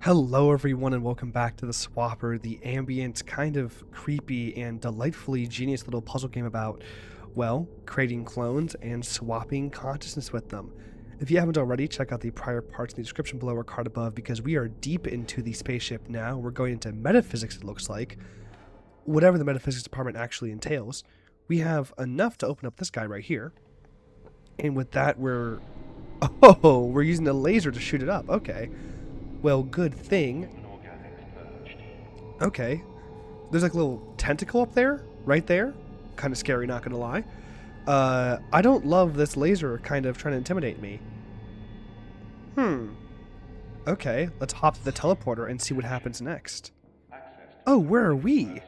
Hello everyone and welcome back to the Swapper, the ambient, kind of creepy and delightfully genius little puzzle game about, well, creating clones and swapping consciousness with them. If you haven't already, check out the prior parts in the description below or card above because we are deep into the spaceship now. We're going into metaphysics, it looks like. Whatever the metaphysics department actually entails. We have enough to open up this guy right here. And with that, we're using a laser to shoot it up. Okay. Well, good thing. Okay. There's like a little tentacle up there, right there. Kind of scary, not gonna lie. I don't love this laser kind of trying to intimidate me. Okay, let's hop to the teleporter and see what happens next. Oh, where are we?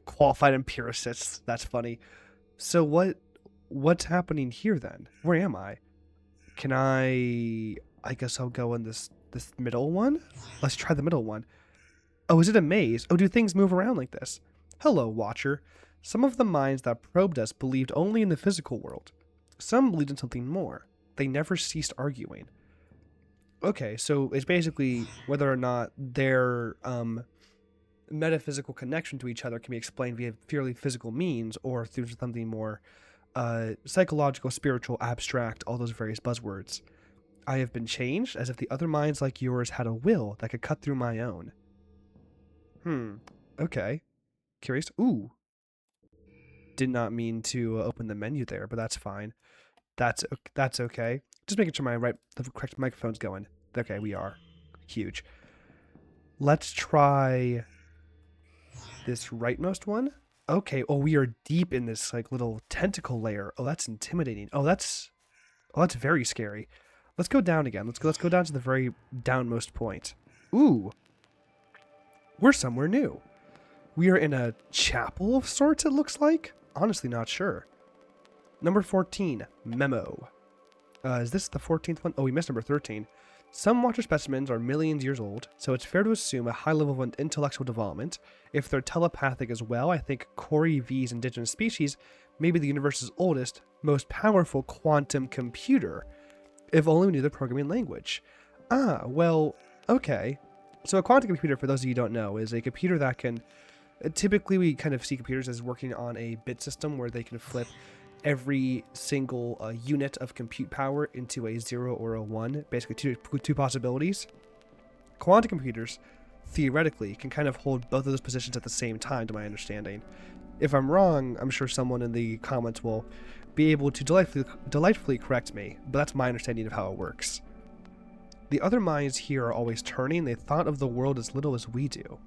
Qualified empiricists. That's funny. So what's happening here then? Where am I? Can I guess I'll go in this middle one? Let's try the middle one. Oh, is it a maze? Oh, do things move around like this? Hello, Watcher. Some of the minds that probed us believed only in the physical world. Some believed in something more. They never ceased arguing. Okay, so it's basically whether or not their metaphysical connection to each other can be explained via purely physical means or through something more psychological, spiritual, abstract, all those various buzzwords. I have been changed as if the other minds like yours had a will that could cut through my own. Okay. Curious. Ooh. Did not mean to open the menu there, but that's fine. That's okay. Just making sure the correct microphone's going. Okay, we are. Huge. Let's try this rightmost one. Okay. Oh, we are deep in this like little tentacle layer. Oh, that's intimidating. Oh, that's very scary. Let's go down again. Let's go down to the very downmost point. Ooh. We're somewhere new. We are in a chapel of sorts, it looks like. Honestly, not sure. Number 14, Memo. Is this the 14th one? Oh, we missed number 13. Some Watcher specimens are millions years old, so it's fair to assume a high level of intellectual development. If they're telepathic as well, I think Corey V's indigenous species may be the universe's oldest, most powerful quantum computer. If only we knew the programming language. Ah, well, okay. So a quantum computer, for those of you who don't know, is a computer that can... Typically, we kind of see computers as working on a bit system where they can flip every single unit of compute power into a 0 or a 1, basically two possibilities. Quantum computers, theoretically, can kind of hold both of those positions at the same time, to my understanding. If I'm wrong, I'm sure someone in the comments will be able to delightfully correct me, but that's my understanding of how it works. The other minds here are always turning. They thought of the world as little as we do.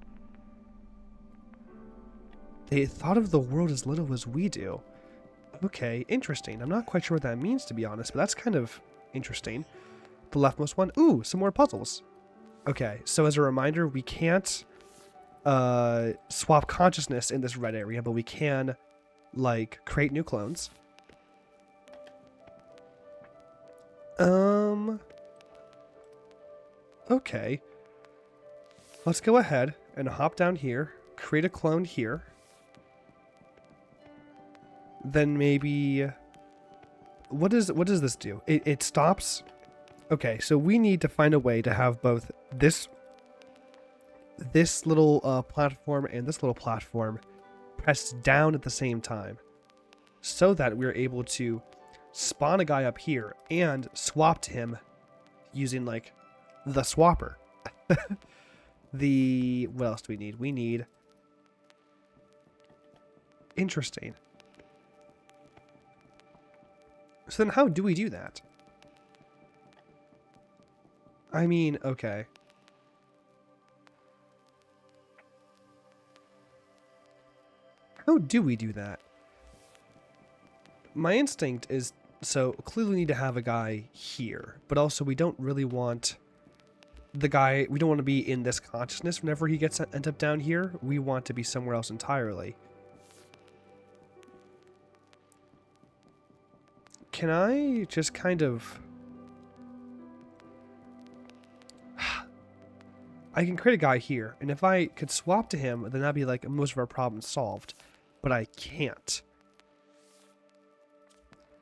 They thought of the world as little as we do. Okay, interesting. I'm not quite sure what that means, to be honest, but that's kind of interesting. The leftmost one. Ooh, some more puzzles. Okay, so as a reminder, we can't swap consciousness in this red area, but we can, like, create new clones. Okay. Let's go ahead and hop down here, create a clone here. Then maybe... What does this do? It stops... Okay, so we need to find a way to have both this little platform and this little platform pressed down at the same time, so that we're able to spawn a guy up here and swap to him using, like, the swapper. What else do we need? We need... Interesting. So then how do we do that? I mean, okay. How do we do that? My instinct is, so clearly we need to have a guy here, but also we don't really want the guy, we don't want to be in this consciousness whenever he ends up down here. We want to be somewhere else entirely. Can I just kind of... I can create a guy here, and if I could swap to him, then that'd be like most of our problems solved. But I can't.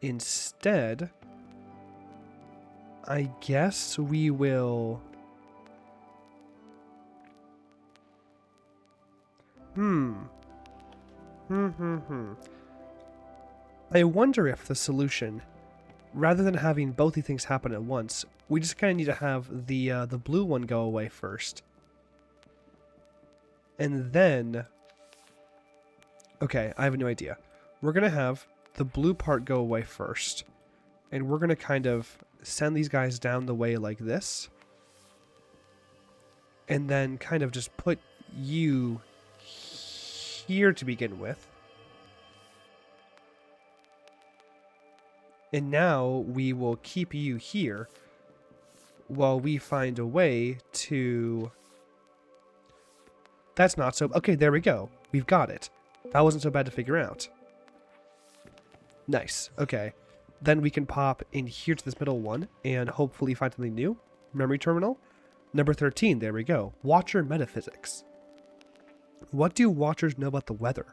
Instead, I guess we will... I wonder if the solution, rather than having both these things happen at once, we just kind of need to have the blue one go away first. And then... Okay, I have a new idea. We're going to have the blue part go away first. And we're going to kind of send these guys down the way like this. And then kind of just put you here to begin with. And now we will keep you here while we find a way to... That's not so... Okay, there we go. We've got it. That wasn't so bad to figure out. Nice. Okay. Then we can pop in here to this middle one and hopefully find something new. Memory terminal. Number 13. There we go. Watcher metaphysics. What do watchers know about the weather?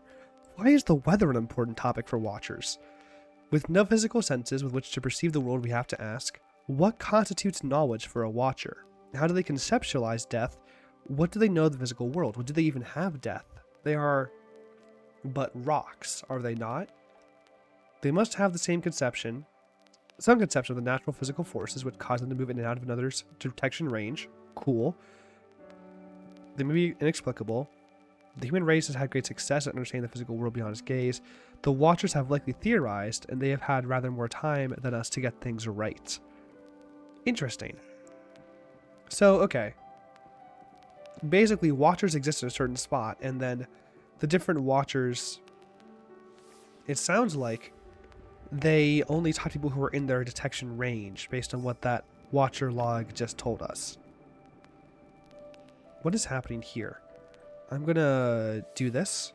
Why is the weather an important topic for watchers? With no physical senses with which to perceive the world, we have to ask, what constitutes knowledge for a watcher? How do they conceptualize death? What do they know of the physical world? What do they even have death? They are but rocks, are they not? They must have the same conception, some conception of the natural physical forces which cause them to move in and out of another's detection range. Cool. They may be inexplicable. The human race has had great success at understanding the physical world beyond its gaze. The watchers have likely theorized, and they have had rather more time than us to get things right. Interesting. So, okay. Basically, watchers exist in a certain spot, and then the different watchers, it sounds like they only talk to people who are in their detection range, based on what that watcher log just told us. What is happening here? I'm gonna do this.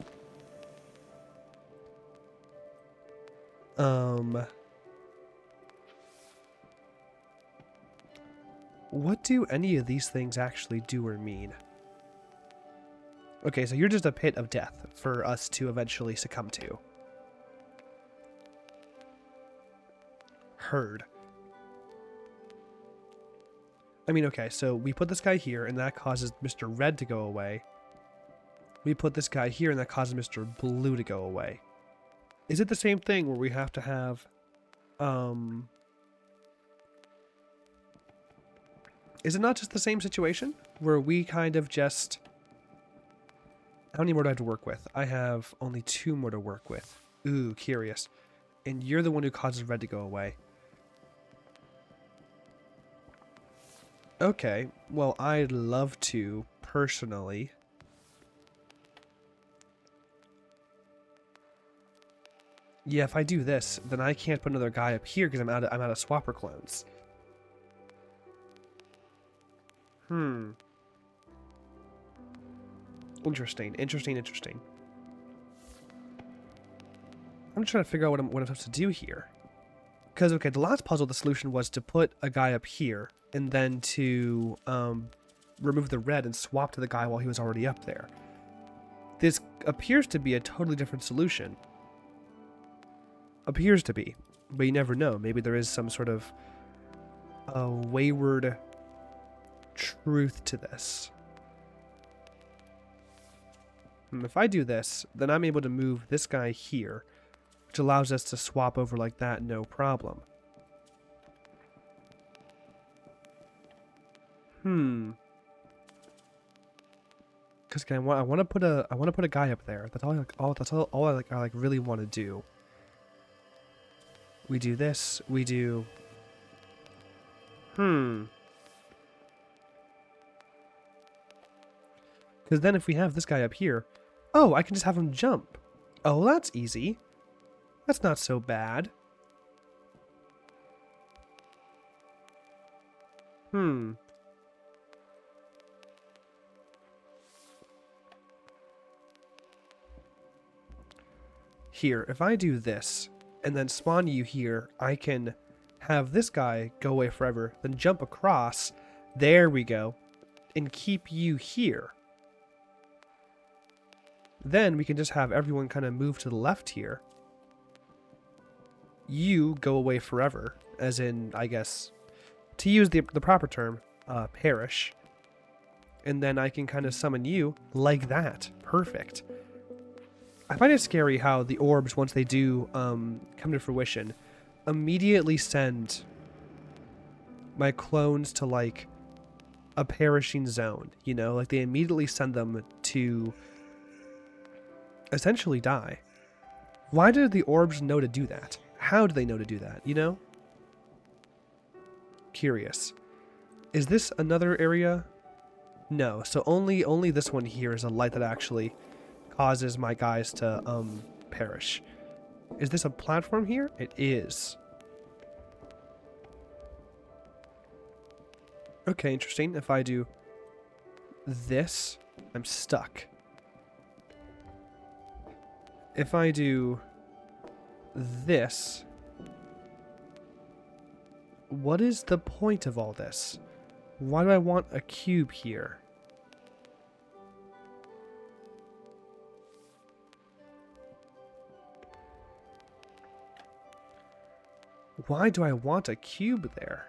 What do any of these things actually do or mean? Okay, so you're just a pit of death for us to eventually succumb to. Heard. I mean, okay, so we put this guy here, and that causes Mr. Red to go away. We put this guy here, and that causes Mr. Blue to go away. Is it the same thing where we have to have... Is it not just the same situation? Where we kind of just... How many more do I have to work with? I have only 2 more to work with. Ooh, curious. And you're the one who causes Red to go away. Okay, well, I'd love to, personally... Yeah, if I do this, then I can't put another guy up here because I'm out of swapper clones. Interesting. I'm trying to figure out what I'm supposed to do here. Because, okay, the last puzzle, the solution was to put a guy up here and then to remove the red and swap to the guy while he was already up there. This appears to be a totally different solution. Appears to be, but you never know. Maybe there is some sort of wayward truth to this. If I do this, then I'm able to move this guy here, which allows us to swap over like that, no problem. Because I want to put a guy up there. That's all I really want to do. We do this. We do... Because then if we have this guy up here... Oh, I can just have him jump. Oh, that's easy. That's not so bad. Here, if I do this... and then spawn you here, I can have this guy go away forever, then jump across, there we go, and keep you here. Then we can just have everyone kind of move to the left here. You go away forever, as in, I guess, to use the proper term, perish. And then I can kind of summon you like that. Perfect. I find it scary how the orbs, once they do come to fruition, immediately send my clones to like a perishing zone, you know, like they immediately send them to essentially die. Why did the orbs know to do that? How do they know to do that, you know? Curious. Is this another area? No, so only this one here is a light that actually causes my guys to perish. Is this a platform here? It is. Okay, interesting. If I do this, I'm stuck. If I do this, what is the point of all this? Why do I want a cube here? Why do I want a cube there?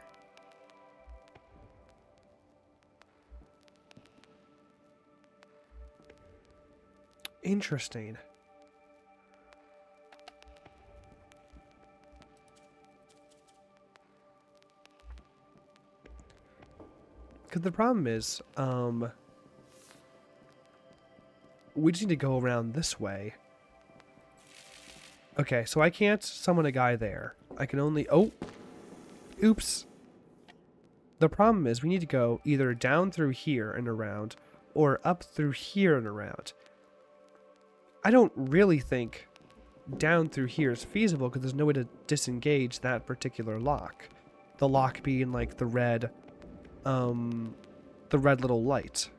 Interesting. Because the problem is, we just need to go around this way. Okay, so I can't summon a guy there. I can only... Oh! Oops! The problem is we need to go either down through here and around, or up through here and around. I don't really think down through here is feasible because there's no way to disengage that particular lock. The lock being like the red little light.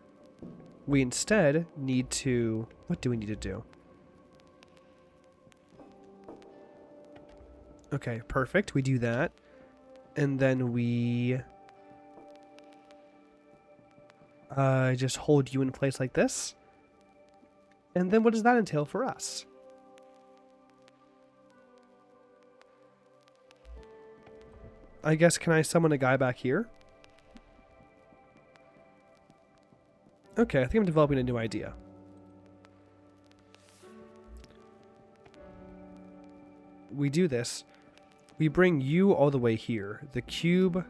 We instead need to... What do we need to do? Okay, perfect. We do that. And then we... just hold you in place like this. And then what does that entail for us? I guess, can I summon a guy back here? Okay, I think I'm developing a new idea. We do this. We bring you all the way here. The cube...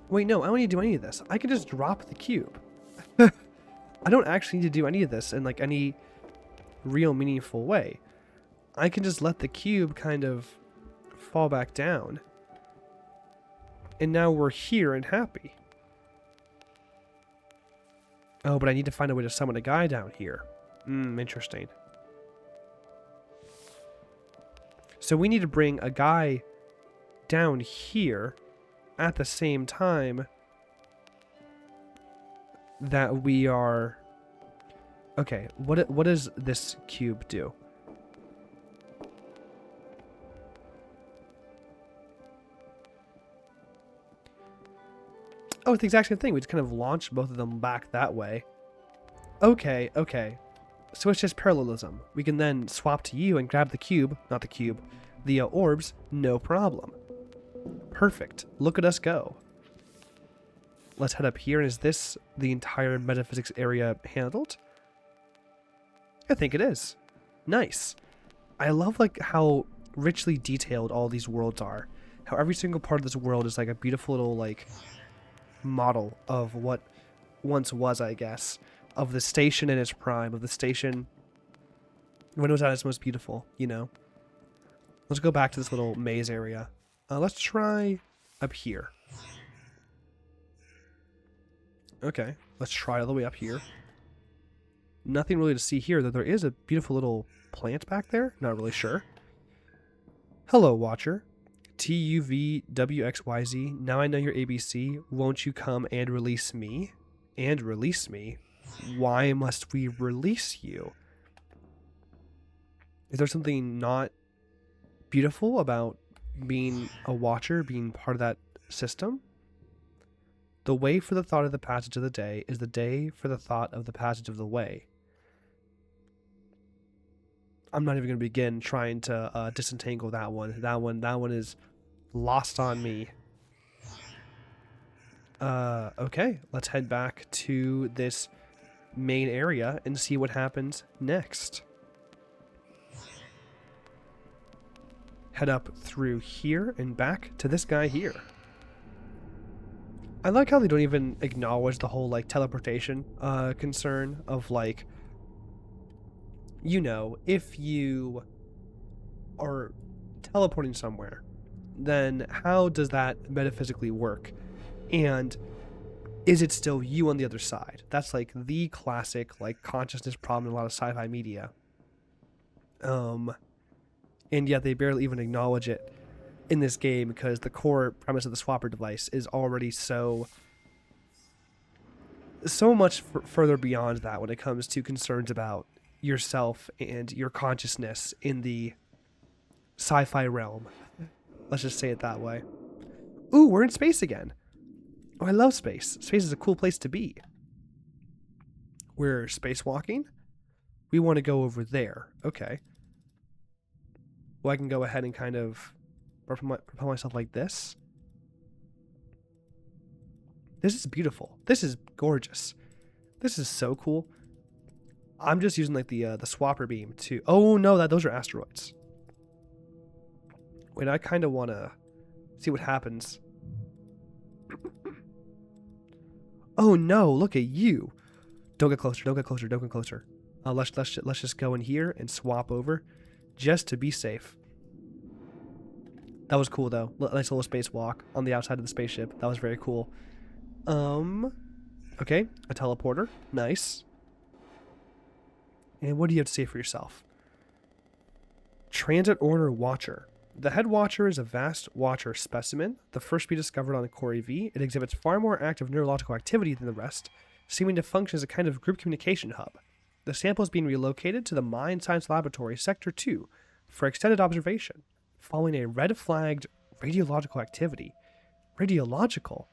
Wait, no, I don't need to do any of this. I can just drop the cube. I don't actually need to do any of this in like any real meaningful way. I can just let the cube kind of fall back down. And now we're here and happy. Oh, but I need to find a way to summon a guy down here. Interesting. So we need to bring a guy down here at the same time that we are... Okay, what does this cube do? Oh, it's the exact same thing. We just kind of launch both of them back that way. Okay, okay. So it's just parallelism. We can then swap to you and grab the cube, not the cube, the orbs, no problem. Perfect. Look at us go. Let's head up here. And is this the entire metaphysics area handled? I think it is. Nice. I love like how richly detailed all these worlds are. How every single part of this world is like a beautiful little like model of what once was, I guess. Of the station in its prime. Of the station when it was at its most beautiful, you know. Let's go back to this little maze area. Let's try up here. Okay, let's try all the way up here. Nothing really to see here, though there is a beautiful little plant back there. Not really sure. Hello, Watcher. TUVWXYZ. Now I know your ABC. Won't you come and release me? And release me? Why must we release you? Is there something not beautiful about being a watcher, being part of that system? The way for the thought of the passage of the day is the day for the thought of the passage of the way. I'm not even going to begin trying to disentangle that one. That one is lost on me. Okay, let's head back to this main area and see what happens next. Head up through here and back to this guy here. I like how they don't even acknowledge the whole like teleportation concern of like, you know, if you are teleporting somewhere, then how does that metaphysically work? And is it still you on the other side? That's like the classic like consciousness problem in a lot of sci-fi media. And yet they barely even acknowledge it in this game because the core premise of the swapper device is already so much further beyond that when it comes to concerns about yourself and your consciousness in the sci-fi realm. Let's just say it that way. Ooh, we're in space again. Oh, I love space. Space is a cool place to be. We're spacewalking. We want to go over there. Okay. Well, I can go ahead and kind of propel myself like this. This is beautiful. This is gorgeous. This is so cool. I'm just using like the swapper beam to... Oh no, those are asteroids. Wait, I kind of want to see what happens. Oh no, look at you. Don't get closer, don't get closer, don't get closer. Let's just go in here and swap over just to be safe. That was cool though. Nice little spacewalk on the outside of the spaceship. That was very cool. Okay, a teleporter. Nice. And what do you have to say for yourself? Transit Order Watcher. The Head Watcher is a vast watcher specimen, the first to be discovered on the Core EV. It exhibits far more active neurological activity than the rest, seeming to function as a kind of group communication hub. The sample is being relocated to the Mind Science Laboratory, Sector 2, for extended observation, following a red-flagged radiological activity. Radiological?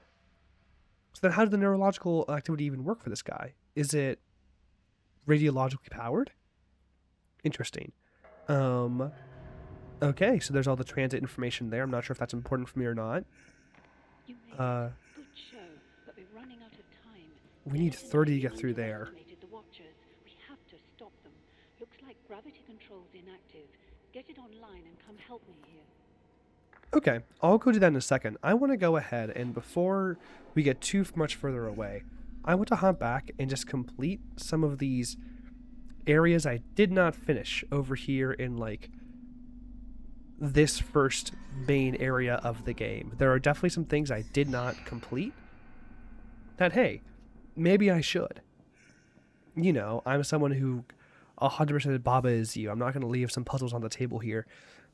So then how did the neurological activity even work for this guy? Is it radiologically powered? Interesting. Okay, so there's all the transit information there. I'm not sure if that's important for me or not. We need 30 to get through there. We have to stop them. Looks like gravity control's inactive. Get it online and come help me here. Okay, I'll go do that in a second. I want to go ahead and before we get too much further away, I want to hop back and just complete some of these areas I did not finish over here in like this first main area of the game. There are definitely some things I did not complete that, hey, maybe I should. You know, I'm someone who 100% Baba is you. I'm not going to leave some puzzles on the table here,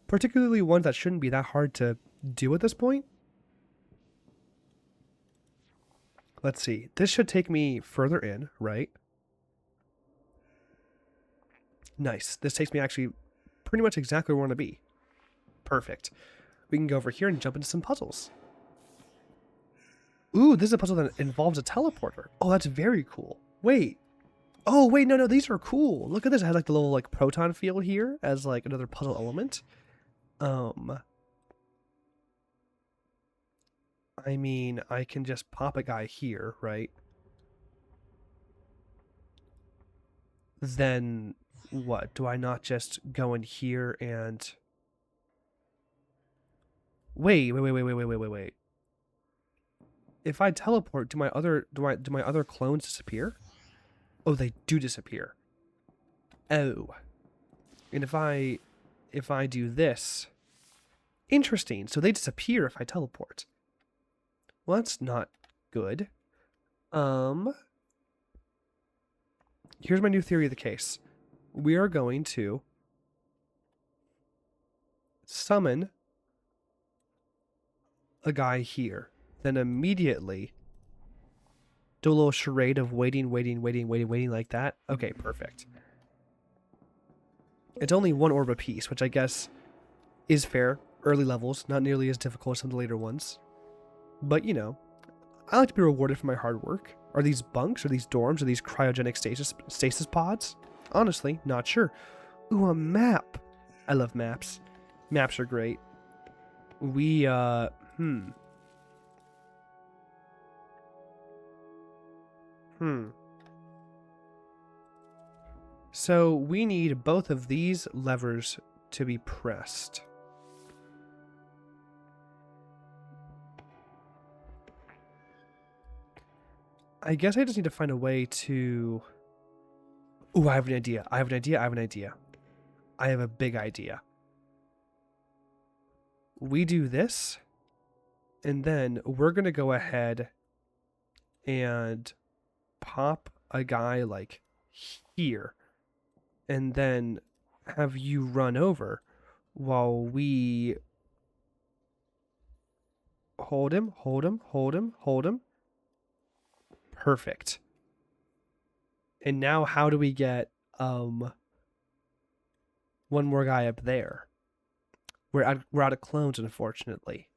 particularly ones that shouldn't be that hard to do at this point. Let's see. This should take me further in, right? Nice. This takes me actually pretty much exactly where I want to be. Perfect. We can go over here and jump into some puzzles. Ooh, this is a puzzle that involves a teleporter. Oh, that's very cool. Wait. Oh, wait, no, these are cool. Look at this. It has like the little like proton field here as like another puzzle element. I mean, I can just pop a guy here, right? Then what? Do I not just go in here and... Wait. If I teleport, do my other clones disappear? Oh, they do disappear. Oh. And if I do this... Interesting. So they disappear if I teleport. Well, that's not good. Here's my new theory of the case. We are going to summon a guy here. Then immediately do a little charade of waiting like that. Okay, perfect. It's only one orb a piece, which I guess is fair. Early levels, not nearly as difficult as some of the later ones. But, you know, I like to be rewarded for my hard work. Are these bunks? Are these dorms? Are these cryogenic stasis pods? Honestly, not sure. Ooh, a map. I love maps. Maps are great. We, Hmm. So we need both of these levers to be pressed. I guess I just need to find a way to... Ooh, I have an idea. I have an idea. I have an idea. I have a big idea. We do this, and then we're going to go ahead and pop a guy like here, and then have you run over while we hold him, hold him, hold him, hold him. Perfect. And now how do we get one more guy up there? We're out of clones, unfortunately.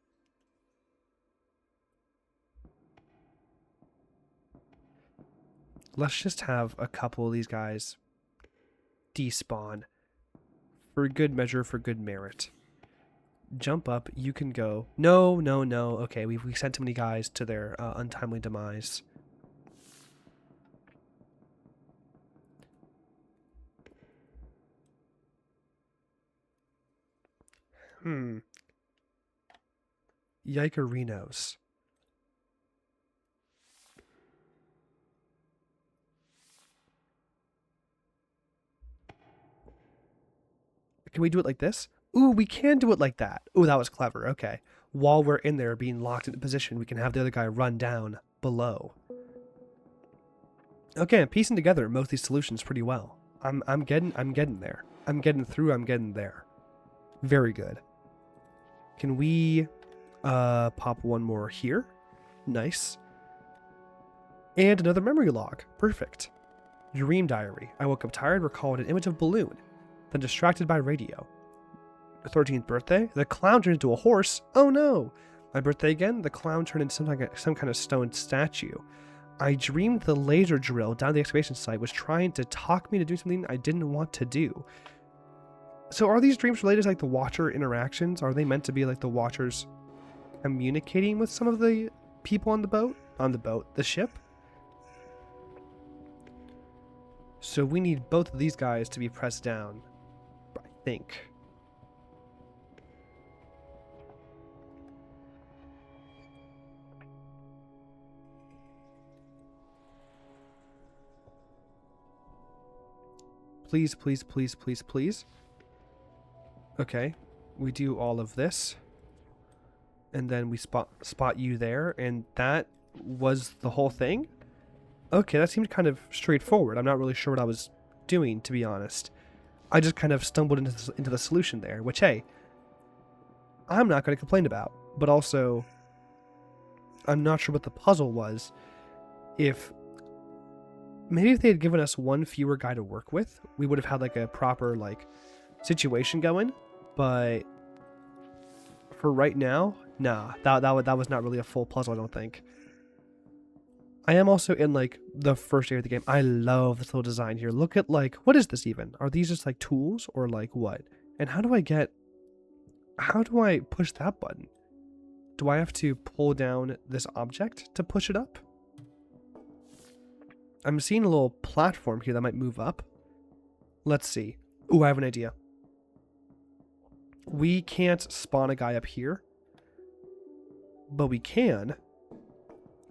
Let's just have a couple of these guys despawn for good measure, for good merit. Jump up, you can go. No, no, no. Okay, we sent too many guys to their untimely demise. Yikerinos. Can we do it like this? Ooh, we can do it like that. Ooh, that was clever. Okay. While we're in there being locked in position, we can have the other guy run down below. Okay, I'm piecing together most of these solutions pretty well. I'm getting there. I'm getting through, I'm getting there. Very good. Can we pop one more here? Nice. And another memory log. Perfect. Dream diary. I woke up tired, recalled an image of balloon, then distracted by radio. 13th birthday. The clown turned into a horse. Oh no! My birthday again. The clown turned into some kind of stone statue. I dreamed the laser drill down the excavation site was trying to talk me to do something I didn't want to do. So are these dreams related to like the Watcher interactions? Are they meant to be like the Watchers communicating with some of the people on the boat? The ship? So we need both of these guys to be pressed down, I think. Please, please, please, please, please. Okay, we do all of this. And then we spot you there, and that was the whole thing? Okay, that seemed kind of straightforward. I'm not really sure what I was doing, to be honest. I just kind of stumbled into the solution there, which, hey, I'm not going to complain about. But also, I'm not sure what the puzzle was. Maybe if they had given us one fewer guy to work with, we would have had like a proper like situation going. But for right now, nah, that was not really a full puzzle, I don't think. I am also in like the first area of the game. I love this little design here. Look at like, what is this even? Are these just like tools or like what? And how do I push that button? Do I have to pull down this object to push it up? I'm seeing a little platform here that might move up. Let's see. Ooh, I have an idea. We can't spawn a guy up here, but we can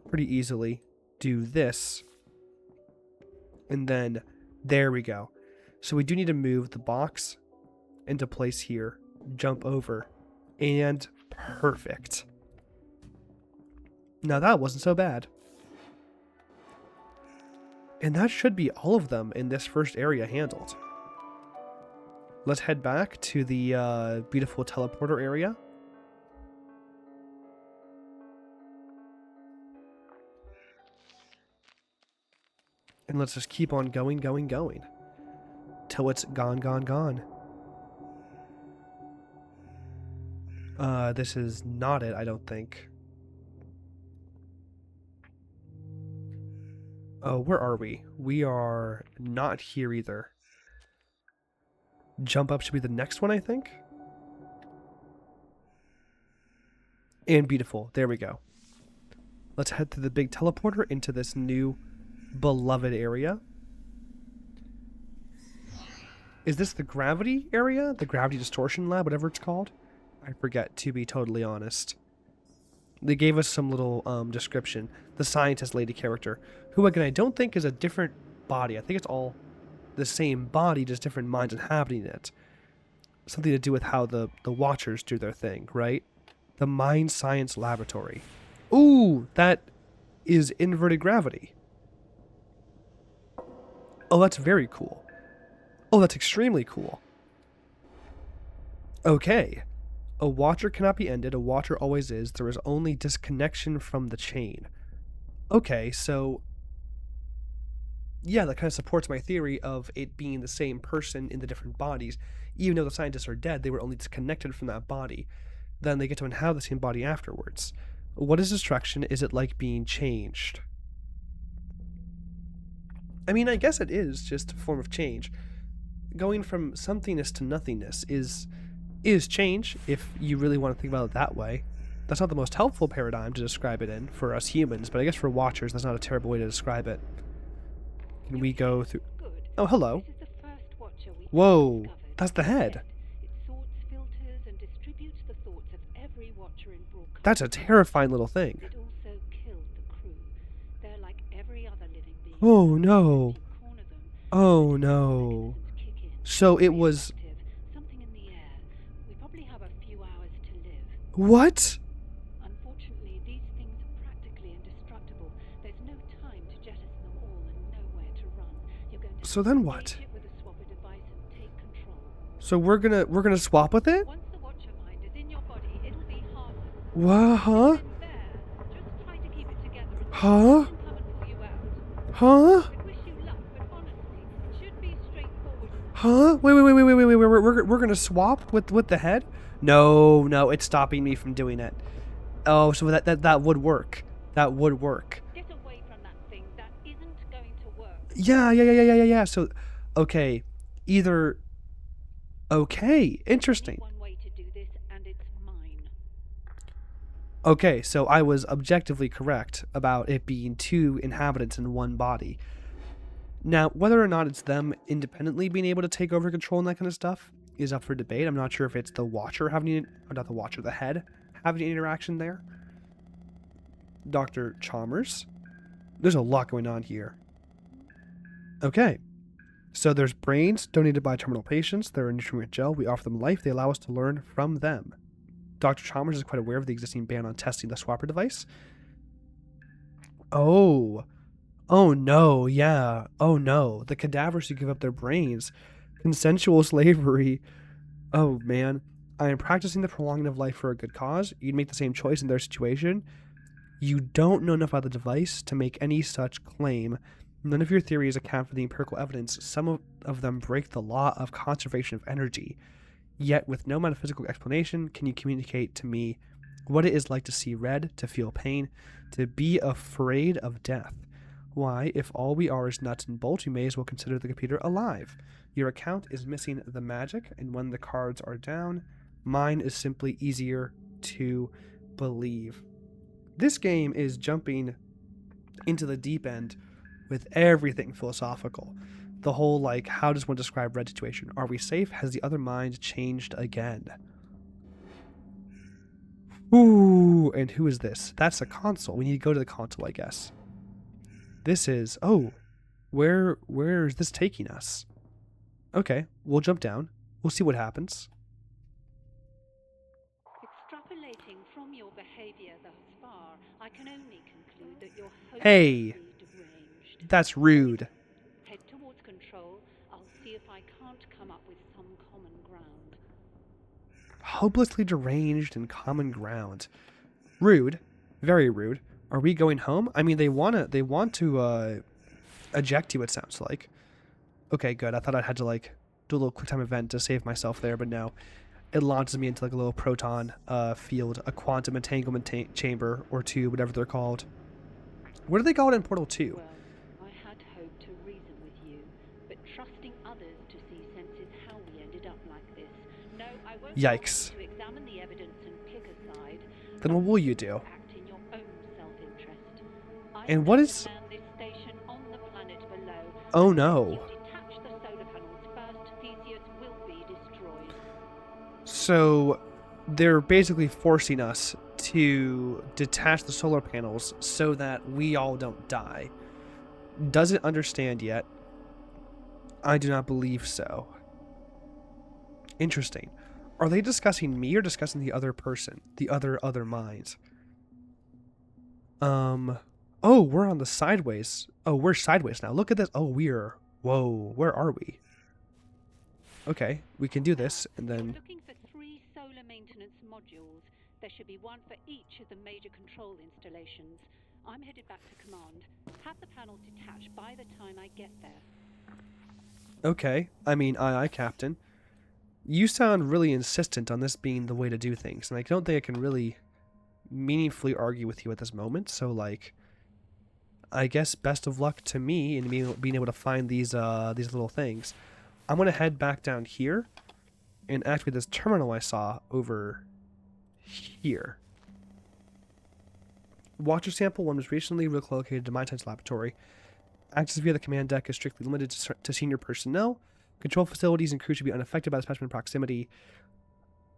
pretty easily do this. And then there we go. So we do need to move the box into place here, jump over, and perfect. Now that wasn't so bad. And that should be all of them in this first area handled. Let's head back to the beautiful teleporter area. And let's just keep on going, going, going. Till it's gone, gone, gone. This is not it, I don't think. Oh, where are we? We are not here either. Jump up should be the next one, I think. And beautiful. There we go. Let's head to the big teleporter into this new beloved area. Is this the gravity area? The gravity distortion lab, whatever it's called? I forget, to be totally honest. They gave us some little description. The scientist lady character, who again I don't think is a different body. I think it's all the same body, just different minds inhabiting it. Something to do with how the Watchers do their thing, right? The Mind Science Laboratory. Ooh, that is inverted gravity. Oh, that's very cool. Oh, that's extremely cool. Okay. A Watcher cannot be ended. A Watcher always is. There is only disconnection from the chain. Okay, so yeah, that kind of supports my theory of it being the same person in the different bodies. Even though the scientists are dead, they were only disconnected from that body. Then they get to inhabit the same body afterwards. What is destruction? Is it like being changed? I mean, I guess it is just a form of change. Going from somethingness to nothingness is change, if you really want to think about it that way. That's not the most helpful paradigm to describe it in for us humans, but I guess for Watchers, that's not a terrible way to describe it. Can we go through... Oh, hello. This is the first watcher we've Whoa, discovered. that's the head. It sorts, filters, and distributes the thoughts of every watcher in broadcast. That's a terrifying little thing. It also killed the crew. They're like every other living being. Oh, no. Corner them. Oh, no. Kick in. So it was... Something in the air. We probably have a few hours to live. What? Unfortunately, these things are practically indestructible. There's no time to jettison them all and nowhere to run. You're going to So then what? engage it with a swapper device and take control. So we're gonna swap with it? Once the watcher mind is in your body, it'll be harmless. What? Huh? Then there, just try to keep it together and Huh? come and pull you out. Huh? I wish you luck, but honestly, it should be straightforward. Huh? Wait. We're gonna swap with the head? No, it's stopping me from doing it. Oh, so that would work. That would work. Get away from that thing. That isn't going to work. Yeah. So, okay, either. Okay, interesting. One way to do this, and it's mine. Okay, so I was objectively correct about it being two inhabitants in one body. Now, whether or not it's them independently being able to take over control and that kind of stuff is up for debate. I'm not sure if it's the Watcher having, or not the Watcher, the head having an interaction there. Dr. Chalmers. There's a lot going on here. Okay. So there's brains donated by terminal patients. They're a nutrient gel. We offer them life. They allow us to learn from them. Dr. Chalmers is quite aware of the existing ban on testing the swapper device. Oh no, yeah. Oh no, the cadavers who give up their brains. Consensual slavery. Oh man. I am practicing the prolonging of life for a good cause. You'd make the same choice in their situation. You don't know enough about the device to make any such claim. None of your theories account for the empirical evidence. Some of them break the law of conservation of energy. Yet, with no metaphysical explanation, can you communicate to me what it is like to see red, to feel pain, to be afraid of death? Why, if all we are is nuts and bolts, we may as well consider the computer alive. Your account is missing the magic, and when the cards are down, mine is simply easier to believe. This game is jumping into the deep end with everything philosophical. The whole, like, how does one describe red situation? Are we safe? Has the other mind changed again? Ooh, and who is this? That's a console. We need to go to the console, I guess. This is, oh, where is this taking us? Okay, we'll jump down. We'll see what happens. Extrapolating from your behavior thus far, I can only conclude that you're Hey, deranged. that's rude. Head towards control. I'll see if I can't come up with some common ground. Hopelessly deranged and common ground. Rude. Very rude. Are we going home? I mean, they want to eject you, it sounds like. Okay, good. I thought I had to, like, do a little quick time event to save myself there, but no. It launches me into, like, a little proton field, a quantum entanglement chamber or two, whatever they're called. What do they call it in Portal 2? Well, I had hoped to reason with you, but trusting others to see sense is how we ended up Yikes. To examine the evidence and pick a side, Then what will you do? act in your own self-interest. I And what intend is... to land this station on the planet below. Oh Unless no. you detach the solar panels first, Theseus will be destroyed. So they're basically forcing us to detach the solar panels so that we all don't die. Doesn't understand yet. I do not believe so. Interesting. Are they discussing me or discussing the other person? The other minds? Oh, we're on the sideways. Oh, we're sideways now. Look at this. Oh, we're... Whoa, where are we? Okay, we can do this, and then... You're looking for 3 solar maintenance modules. There should be one for each of the major control installations. I'm headed back to command. Have the panels detached by the time I get there. Okay, I mean, aye, Captain. You sound really insistent on this being the way to do things, and I don't think I can really meaningfully argue with you at this moment, so, like... I guess best of luck to me in being able to find these little things. I'm going to head back down here and activate this terminal I saw over here. Watcher sample 1 was recently relocated to my science laboratory. Access via the command deck is strictly limited to senior personnel. Control facilities and crew should be unaffected by the specimen proximity.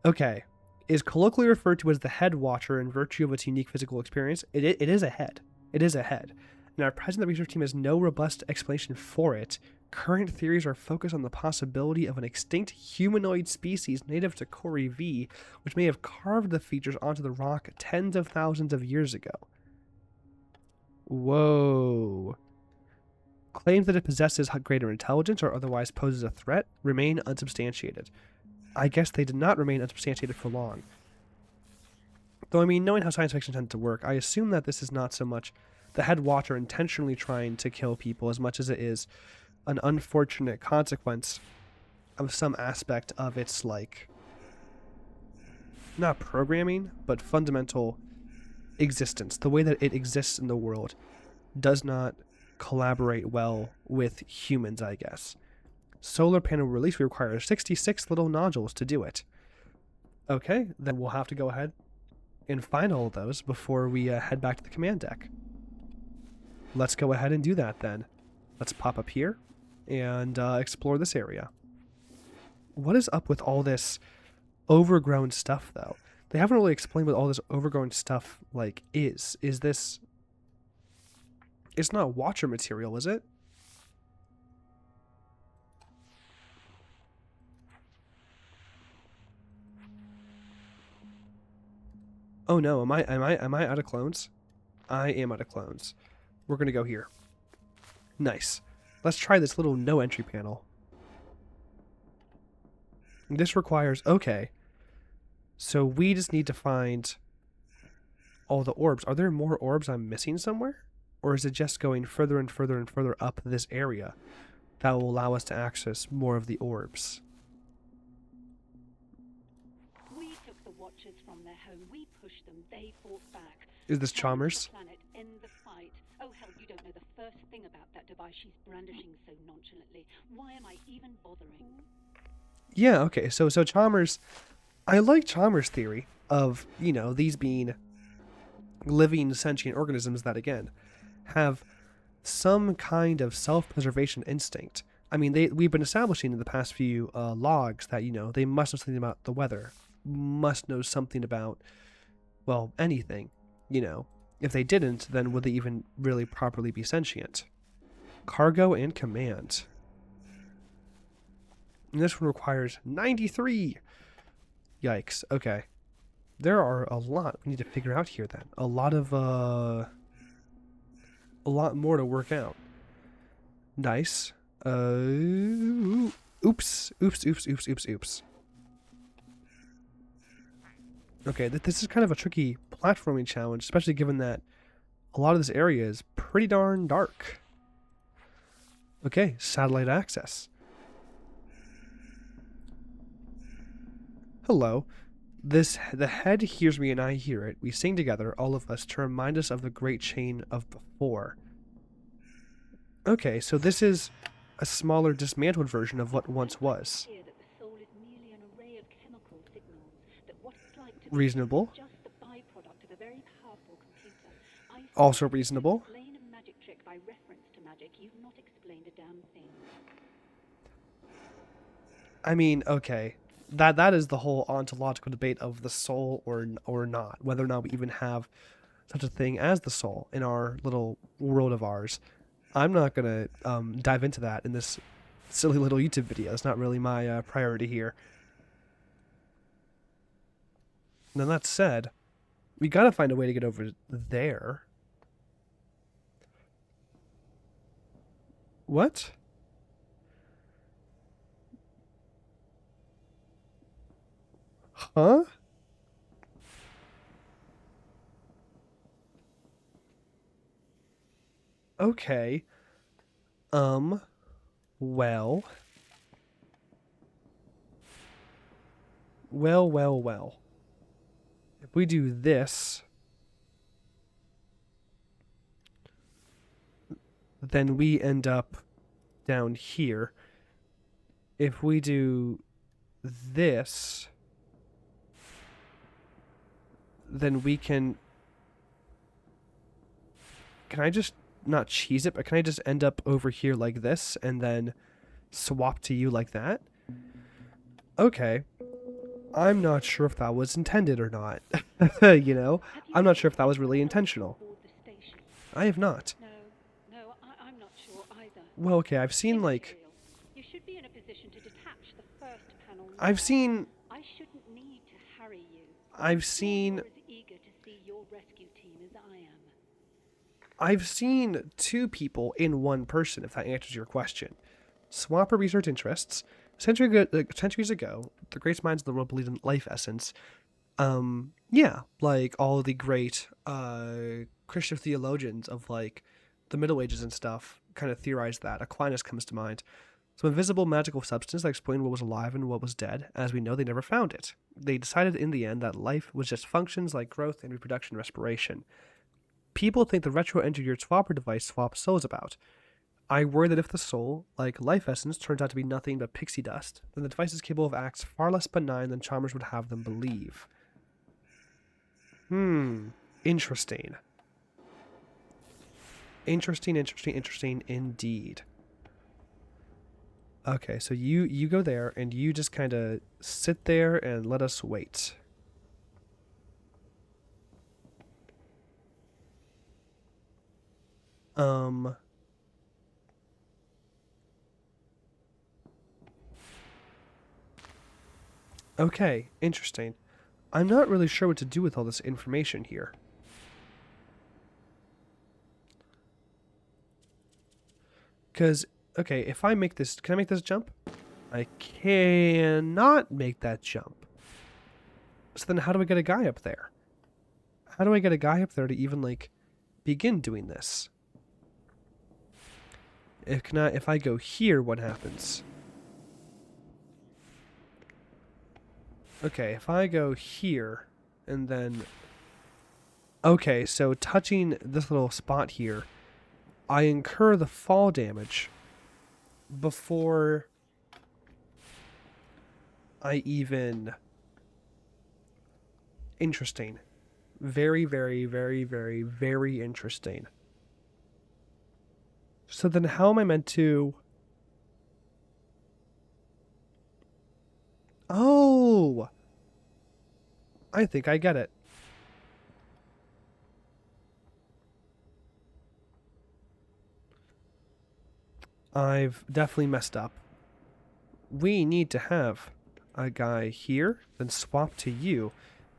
Okay. Is colloquially referred to as the head watcher in virtue of its unique physical experience. It is a head. It is a head. And our present the research team has no robust explanation for it. Current theories are focused on the possibility of an extinct humanoid species native to Cori V, which may have carved the features onto the rock tens of thousands of years ago. Whoa. Claims that it possesses greater intelligence or otherwise poses a threat remain unsubstantiated. I guess they did not remain unsubstantiated for long. Though, I mean, knowing how science fiction tends to work, I assume that this is not so much the head watcher intentionally trying to kill people as much as it is an unfortunate consequence of some aspect of its, like, not programming, but fundamental existence. The way that it exists in the world does not collaborate well with humans, I guess. Solar panel release requires 66 little nodules to do it. Okay, then we'll have to go ahead and find all of those before we head back to the command deck. Let's go ahead and do that then. Let's pop up here and explore this area. What is up with all this overgrown stuff, though? They haven't really explained what all this overgrown stuff, like, is. Is this... It's not Watcher material, is it? Oh no, am I out of clones? I am out of clones. We're gonna go here. Nice. Let's try this little no entry panel. This requires... Okay. So we just need to find all the orbs. Are there more orbs I'm missing somewhere? Or is it just going further and further and further up this area that will allow us to access more of the orbs? We took the Watchers from their home. We pushed them. They fought back. Is this Chalmers? Planet in the fight. Oh hell, you don't know the first thing about that device she's brandishing so nonchalantly. Why am I even bothering? Yeah, okay. So Chalmers... I like Chalmers' theory of, you know, these being living sentient organisms that, again, have some kind of self-preservation instinct. I mean, we've been establishing in the past few logs that, you know, they must know something about the weather, must know something about, well, anything, you know. If they didn't, then would they even really properly be sentient? Cargo and command. And this one requires 93! Yikes. Okay. There are a lot we need to figure out here then. A lot more to work out. Nice. Oops. Okay, this is kind of a tricky platforming challenge, especially given that a lot of this area is pretty darn dark. Okay, satellite access. Hello. The head hears me and I hear it. We sing together, all of us, to remind us of the great chain of before. Okay, so this is a smaller, dismantled version of what once was. to be Reasonable. just the byproduct of a very powerful computer. I Also simply reasonable. explain a magic trick by reference to magic. You've not explained a damn thing. I mean, okay. That is the whole ontological debate of the soul or not, whether or not we even have such a thing as the soul in our little world of ours. I'm not gonna dive into that in this silly little YouTube video. It's not really my priority here. Now that said, we gotta find a way to get over there. What? Huh? Okay. Um, well. Well. If we do this, then we end up down here. If we do this, then we can I just not cheese it, but can I just end up over here like this and then swap to you like that? Okay. I'm not sure if that was intended or not. You know? I'm not sure if that was really intentional. I have not. No, I'm not sure either. Well, okay, I've seen like You should be in a position to detach the first panel. I've seen I shouldn't need to harry you. I've seen You're as eager to see your rescue team as I am. I've seen two people in one person, if that answers your question. Swap our research interests. Centuries ago, the greatest minds of the world believed in life essence. Yeah, like all of the great Christian theologians of like the Middle Ages and stuff kind of theorized that. Aquinas comes to mind. Some invisible magical substance that explained what was alive and what was dead. As we know, they never found it. They decided in the end that life was just functions like growth and reproduction and respiration. People think the retro-engineered swapper device swaps souls about. I worry that if the soul, like life essence, turns out to be nothing but pixie dust, then the device is capable of acts far less benign than Chalmers would have them believe. Interesting. Interesting indeed. Okay, so you go there and you just kind of sit there and let us wait. Okay, interesting. I'm not really sure what to do with all this information here. Because, okay, if I make this, can I make this jump? I cannot make that jump. So then how do I get a guy up there? How do I get a guy up there to even, like, begin doing this? If I go here, what happens? Okay, if I go here, and then... Okay, so touching this little spot here, I incur the fall damage before I even... Interesting. Very interesting. So then how am I meant to... Oh! I think I get it. I've definitely messed up. We need to have a guy here, then swap to you,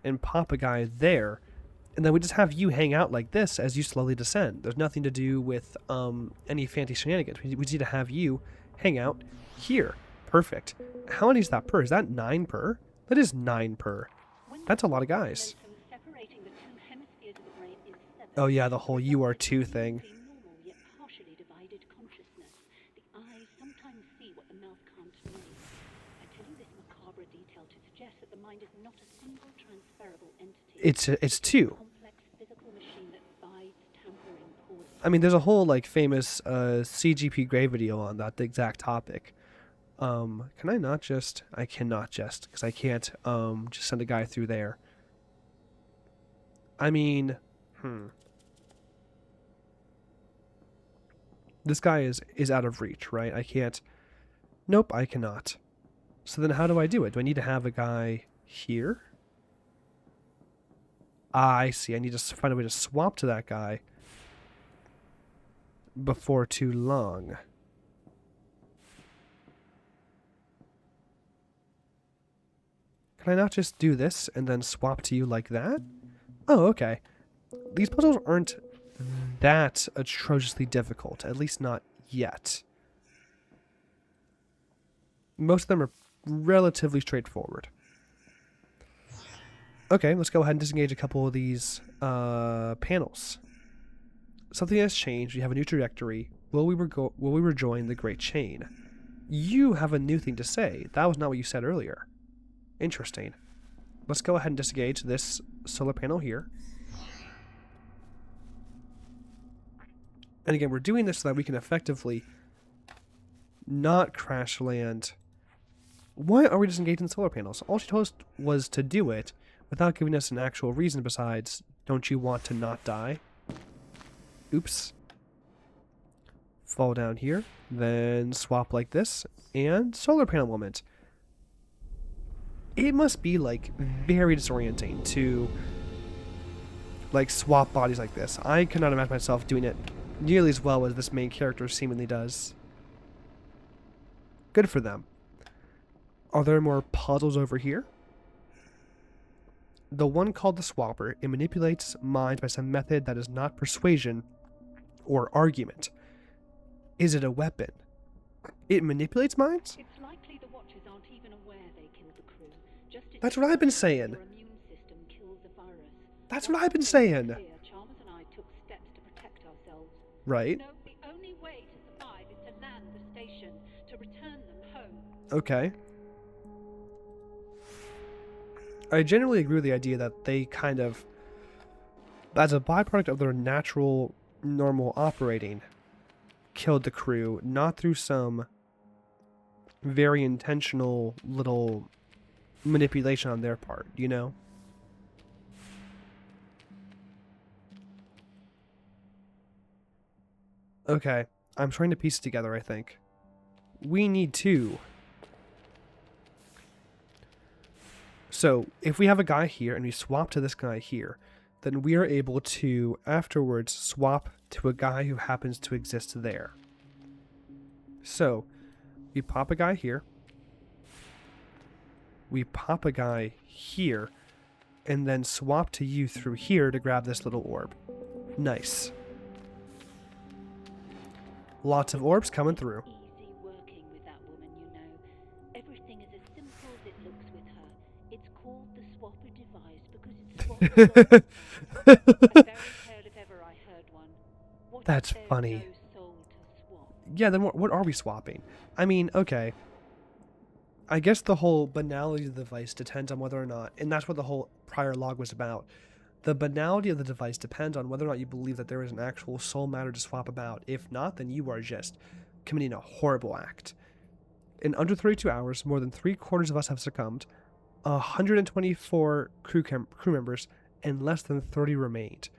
and pop a guy there, and then we just have you hang out like this as you slowly descend. There's nothing to do with any fancy shenanigans. We need to have you hang out here. Perfect. How many is that per? Is that 9 per? That is 9 per. That's a lot of guys. Oh yeah, the whole you are 2 thing. It's 2. I mean, there's a whole like famous CGP Grey video on that exact topic. Can I not just? I cannot just because I can't just send a guy through there. I mean, this guy is out of reach, right? I can't. Nope, I cannot. So then how do I do it? Do I need to have a guy here? Ah, I see. I need to find a way to swap to that guy before too long. Can I not just do this and then swap to you like that? Oh, okay. These puzzles aren't that atrociously difficult, at least not yet. Most of them are relatively straightforward. Okay, let's go ahead and disengage a couple of these panels. Something has changed. We have a new trajectory. Will we rejoin the Great Chain? You have a new thing to say. That was not what you said earlier. Interesting. Let's go ahead and disengage this solar panel here. And again, we're doing this so that we can effectively not crash land. Why are we disengaging solar panels? All she told us was to do it without giving us an actual reason besides, don't you want to not die? Oops. Fall down here, then swap like this, and solar panel moment. It must be, like, very disorienting to, like, swap bodies like this. I could not imagine myself doing it nearly as well as this main character seemingly does. Good for them. Are there more puzzles over here? The one called the Swapper, it manipulates minds by some method that is not persuasion or argument. Is it a weapon? It manipulates minds? It's likely the Watchers aren't even aware they killed the crew. Just as That's what I've been saying. your immune system kills the virus. That's what I've been saying. Chalmers and I took steps to protect ourselves. Right. No, the only way to survive is to land the station, to return them home. Okay. I generally agree with the idea that they kind of, as a byproduct of their natural, normal operating, killed the crew, not through some very intentional little manipulation on their part, you know? Okay, I'm trying to piece it together, I think. We need to. So, if we have a guy here and we swap to this guy here, then we are able to, afterwards, swap to a guy who happens to exist there. So, we pop a guy here. We pop a guy here. And then swap to you through here to grab this little orb. Nice. Lots of orbs coming through. Easy working with that woman, you know. Everything is as simple as it looks with her. It's called the Swapper device because it's swappable. A fairy tale if ever I heard one. What That's if there's funny. no soul to swap? Yeah, then what are we swapping? I mean, okay. I guess the whole banality of the device depends on whether or not, and that's what the whole prior log was about. The banality of the device depends on whether or not you believe that there is an actual soul matter to swap about. If not, then you are just committing a horrible act. In under 32 hours, more than 3/4 of us have succumbed, 124 crew members, and less than 30 remained.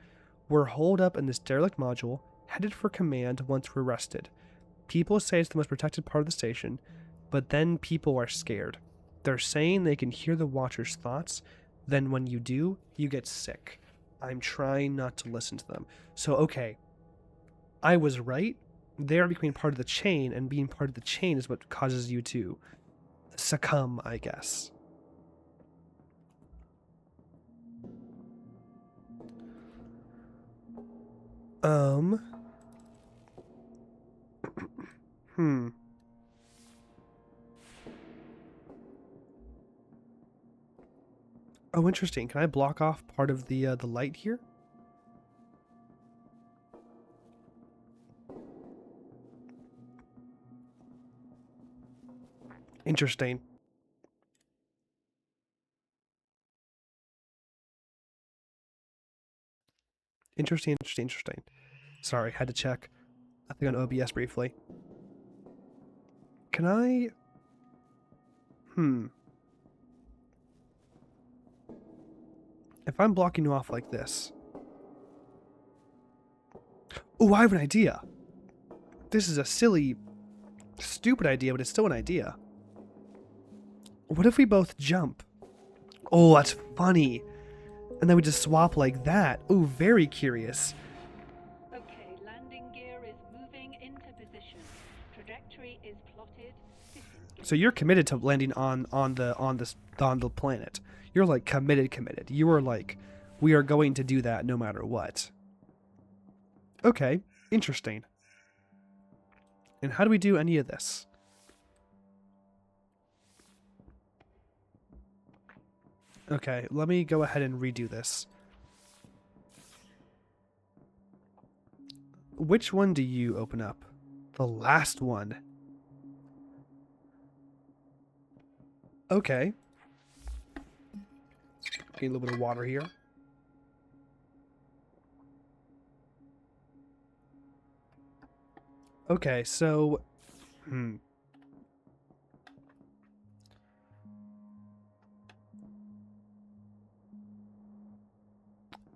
We're holed up in this derelict module, headed for command once we're rested. People say it's the most protected part of the station, but then people are scared. They're saying they can hear the Watcher's thoughts, then when you do, you get sick. I'm trying not to listen to them. So, okay, I was right. They are becoming part of the chain, and being part of the chain is what causes you to succumb, I guess. Oh, interesting. Can I block off part of the light here? Interesting. Interesting. Sorry, had to check. I think on OBS briefly. Can I... if I'm blocking you off like this... Oh, I have an idea. This is a silly, stupid idea, but it's still an idea. What if we both jump? Oh, that's funny. And then we just swap like that. Oh, very curious. Okay, landing gear is moving into position. Trajectory is plotted. So you're committed to landing on the planet. You're like committed. You are like, we are going to do that no matter what. Okay, interesting. And how do we do any of this? Okay, let me go ahead and redo this. Which one do you open up? The last one. Okay. Get a little bit of water here. Okay, so...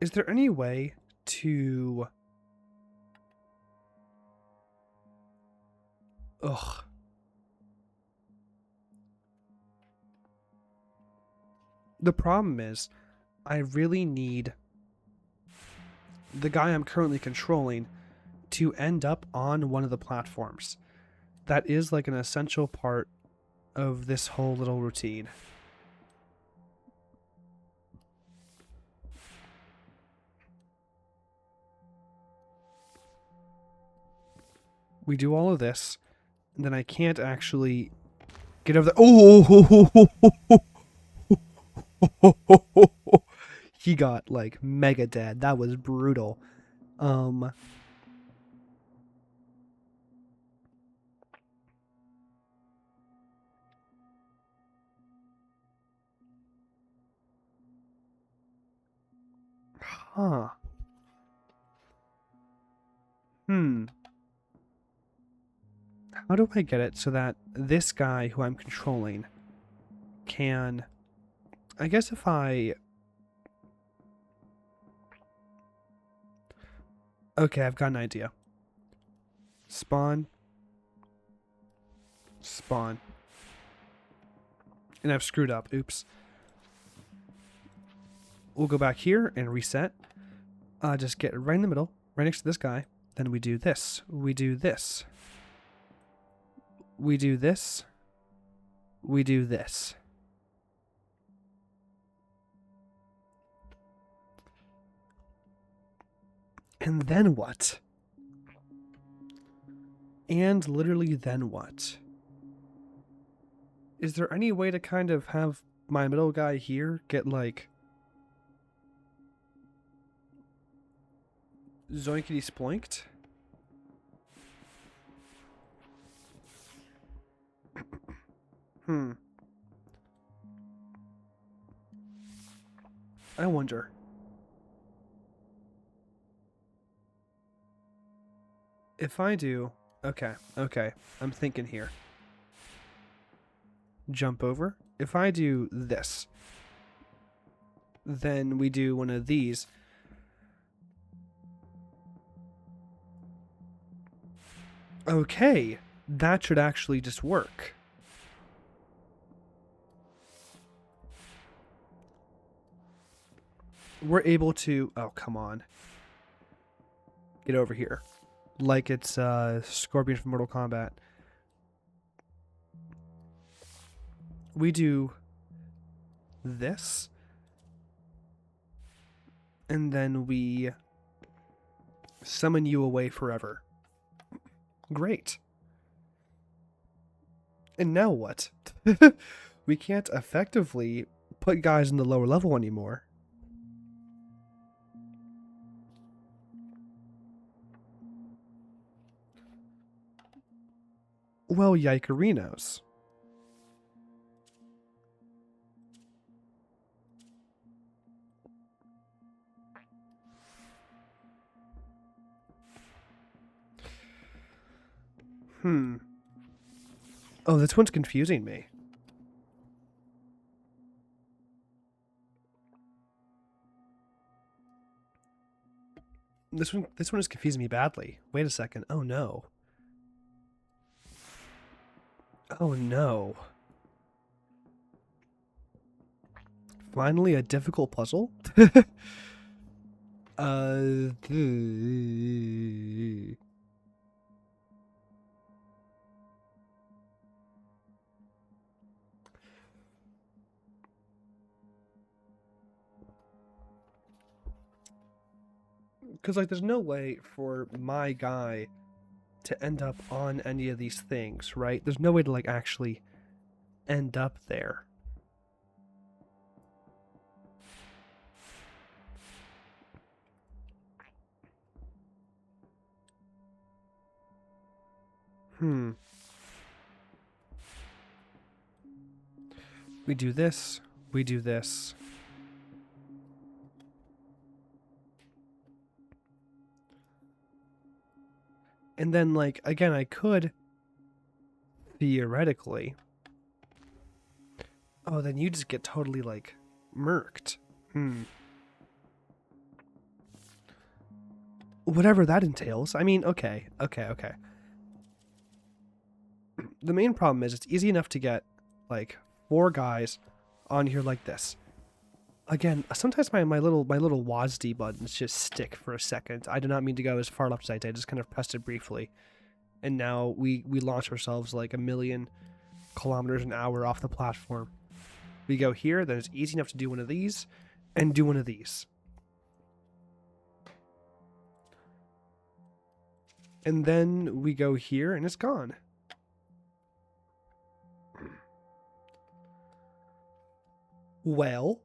Is there any way to... Ugh. The problem is, I really need the guy I'm currently controlling to end up on one of the platforms. That is like an essential part of this whole little routine. We do all of this, and then I can't actually get over the... Oh! He got, like, mega dead. That was brutal. Huh. How do I get it so that this guy who I'm controlling can... I guess if I... Okay, I've got an idea. Spawn. Spawn. And I've screwed up. Oops. We'll go back here and reset. Just get right in the middle, right next to this guy. Then we do this. We do this. We do this. We do this. And then what? And literally then what? Is there any way to kind of have my middle guy here get like... zoinkity sploinked? I wonder. If I do... Okay, I'm thinking here. Jump over. If I do this, then we do one of these. Okay, that should actually just work. We're able to... Oh, come on. Get over here. Like it's Scorpion from Mortal Kombat. We do this. And then we summon you away forever. Great. And now what? We can't effectively put guys in the lower level anymore. Well, yikerinos. Oh, this one's confusing me. This one is confusing me badly. Wait a second. Oh no. Oh no. Finally a difficult puzzle? uh... Because, like, there's no way for my guy to end up on any of these things, right? There's no way to, like, actually end up there. We do this. We do this. And then, like, again, I could theoretically. Oh, then you just get totally, like, murked. Whatever that entails. I mean, okay. The main problem is it's easy enough to get, like, 4 guys on here like this. Again, sometimes my little WASD buttons just stick for a second. I do not mean to go as far left as I did. I just kind of pressed it briefly. And now we launch ourselves like 1,000,000 kilometers an hour off the platform. We go here, then it's easy enough to do one of these and do one of these. And then we go here and it's gone. Well...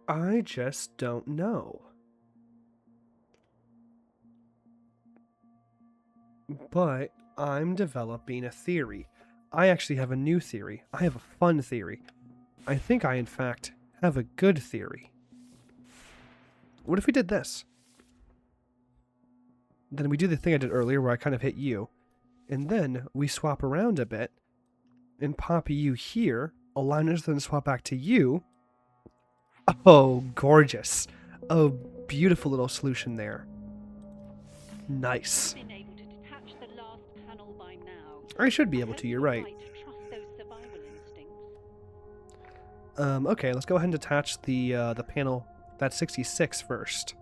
I just don't know. But I'm developing a theory. I actually have a new theory. I have a fun theory. I think I, in fact, have a good theory. What if we did this? Then we do the thing I did earlier where I kind of hit you. And then we swap around a bit and pop you here, align us, then swap back to you. Oh, gorgeous. Oh, beautiful little solution there. Nice. I should be able to, you're right. Okay, let's go ahead and detach the panel, that's 66 first.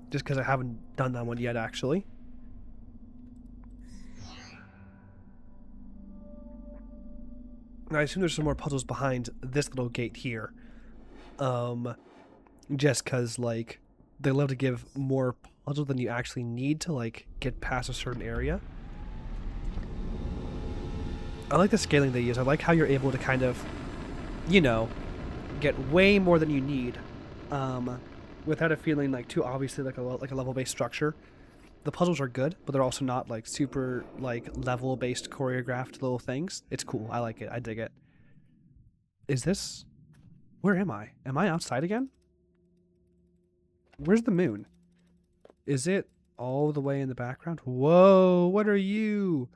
Just because I haven't done that one yet, actually. I assume there's some more puzzles behind this little gate here. Just because, like, they love to give more puzzle than you actually need to, like, get past a certain area. I like the scaling they use. I like how you're able to kind of, you know, get way more than you need, without it feeling like too obviously like a level-based structure. The puzzles are good, but they're also not like super like level-based choreographed little things. It's cool. I like it. I dig it. Is this? Where am I? Am I outside again? Where's the moon? Is it all the way in the background? Whoa! What are you?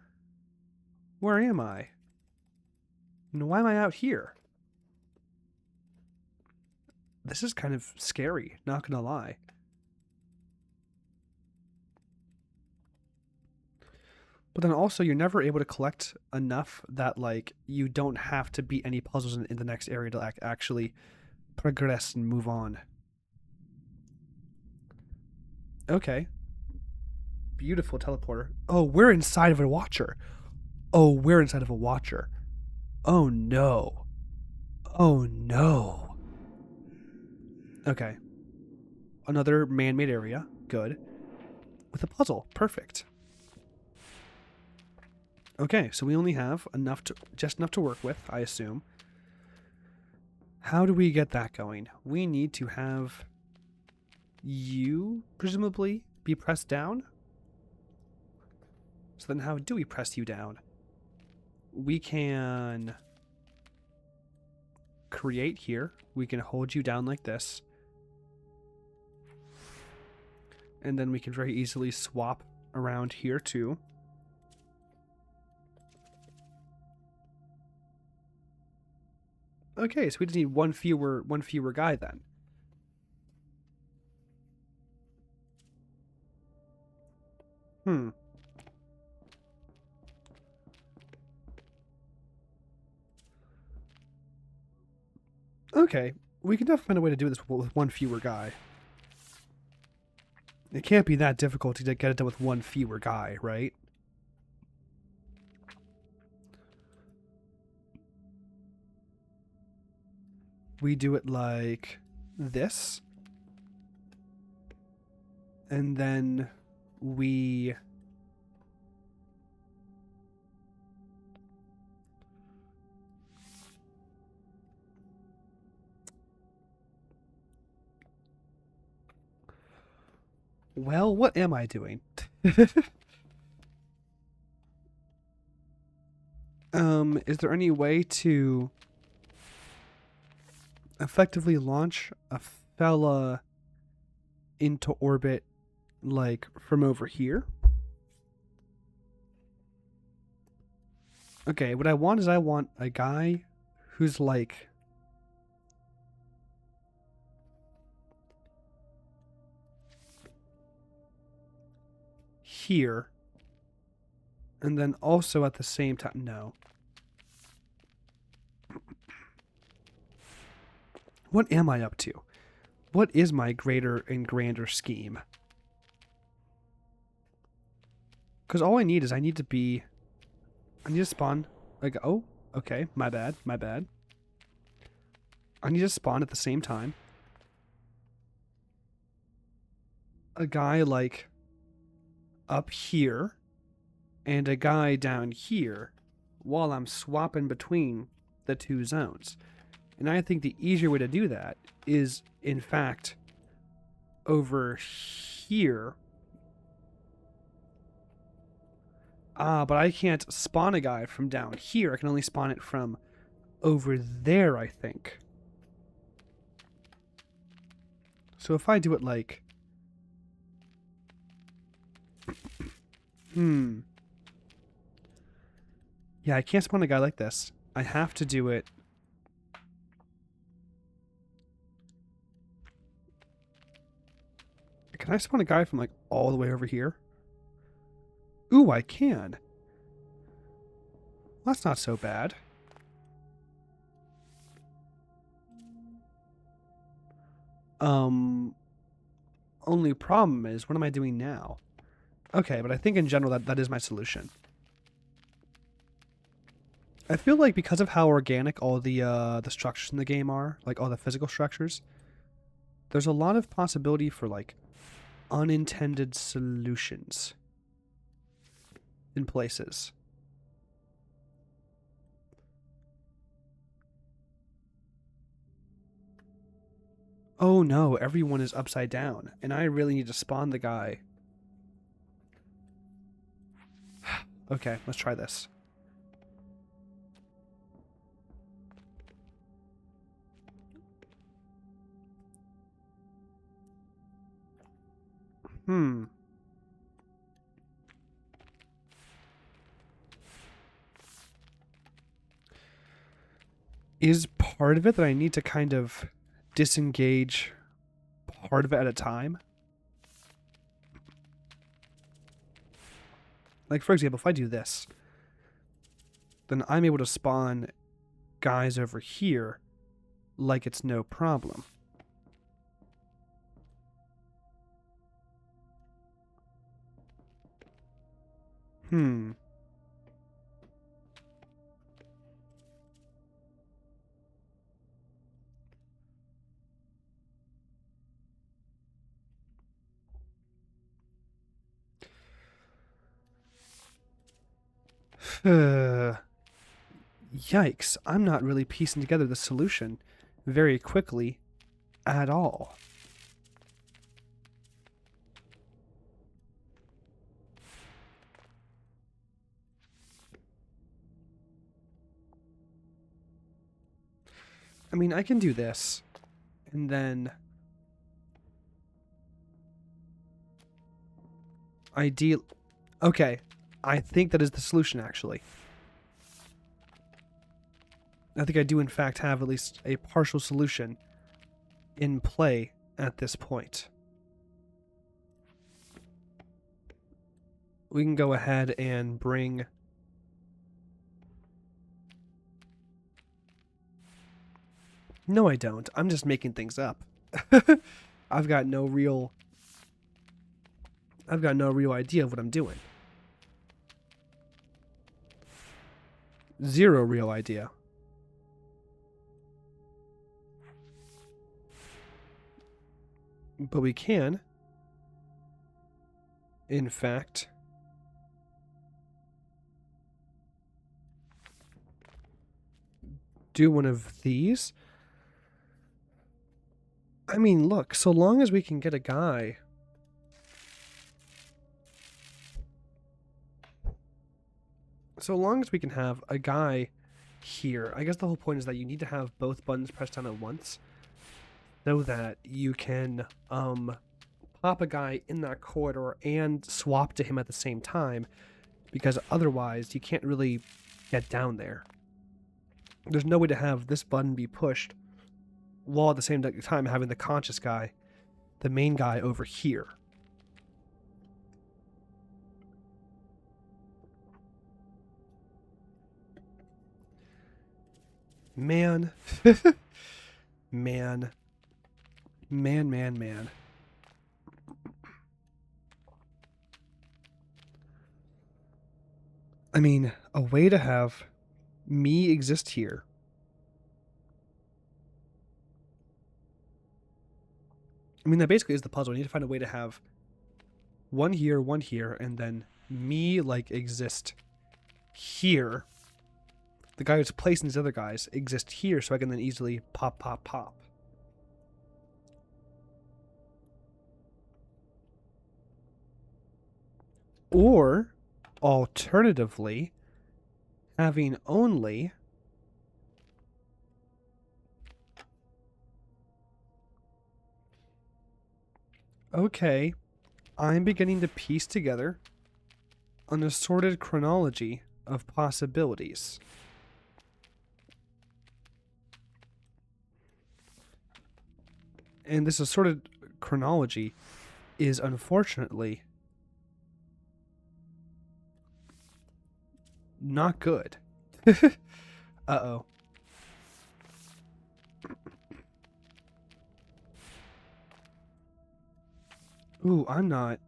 Where am I? And why am I out here? This is kind of scary, not gonna lie. But then also, you're never able to collect enough that, like, you don't have to beat any puzzles in the next area to actually progress and move on. Okay. Beautiful teleporter. Oh, we're inside of a watcher. Oh, we're inside of a watcher. Oh, no. Oh, no. Okay. Another man-made area. Good. With a puzzle. Perfect. Okay, so we only have enough to, just enough to work with, I assume. How do we get that going? We need to have you, presumably, be pressed down? So then how do we press you down? We can create here. We can hold you down like this. And then we can very easily swap around here too. Okay, so we just need one fewer guy then. Okay, we can definitely find a way to do this with one fewer guy. It can't be that difficult to get it done with one fewer guy, right? We do it like this. And then we... Well, what am I doing? Is there any way to effectively launch a fella into orbit, like, from over here? Okay, what I want is I want a guy who's, like... here. And then also at the same time... No. What am I up to? What is my greater and grander scheme? Because all I need is I need to spawn. Like, oh, okay, my bad. I need to spawn at the same time. A guy, like, up here, and a guy down here, while I'm swapping between the two zones. And I think the easier way to do that is, in fact, over here. But I can't spawn a guy from down here. I can only spawn it from over there, I think. So if I do it like... Yeah, I can't spawn a guy like this. I have to do it... Can I spawn a guy from, like, all the way over here? Ooh, I can. Well, that's not so bad. Only problem is, what am I doing now? Okay, but I think in general that is my solution. I feel like because of how organic all the structures in the game are, like all the physical structures, there's a lot of possibility for, like, unintended solutions in places. Oh no, everyone is upside down, and I really need to spawn the guy. Okay, let's try this. Is part of it that I need to kind of disengage part of it at a time? Like, for example, if I do this, then I'm able to spawn guys over here like it's no problem. Yikes, I'm not really piecing together the solution. very quickly at all. I mean, I can do this, and then okay, I think that is the solution, actually. I think I do, in fact, have at least a partial solution in play at this point. We can go ahead and bring... No, I don't. I'm just making things up. I've got no real idea of what I'm doing. Zero real idea. But we can, in fact, do one of these. I mean, look, so long as we can get a guy... So long as we can have a guy here, I guess the whole point is that you need to have both buttons pressed down at once so that you can pop a guy in that corridor and swap to him at the same time, because otherwise you can't really get down there. There's no way to have this button be pushed while at the same time having the conscious guy, the main guy, over here. Man. Man. I mean, a way to have me exist here. I mean, that basically is the puzzle. I need to find a way to have one here, and then me, like, exist here. The guy who's placing these other guys exist here, so I can then easily pop. Or, alternatively, having only... Okay, I'm beginning to piece together an assorted chronology of possibilities. And this assorted chronology is unfortunately not good. Uh-oh. Ooh, I'm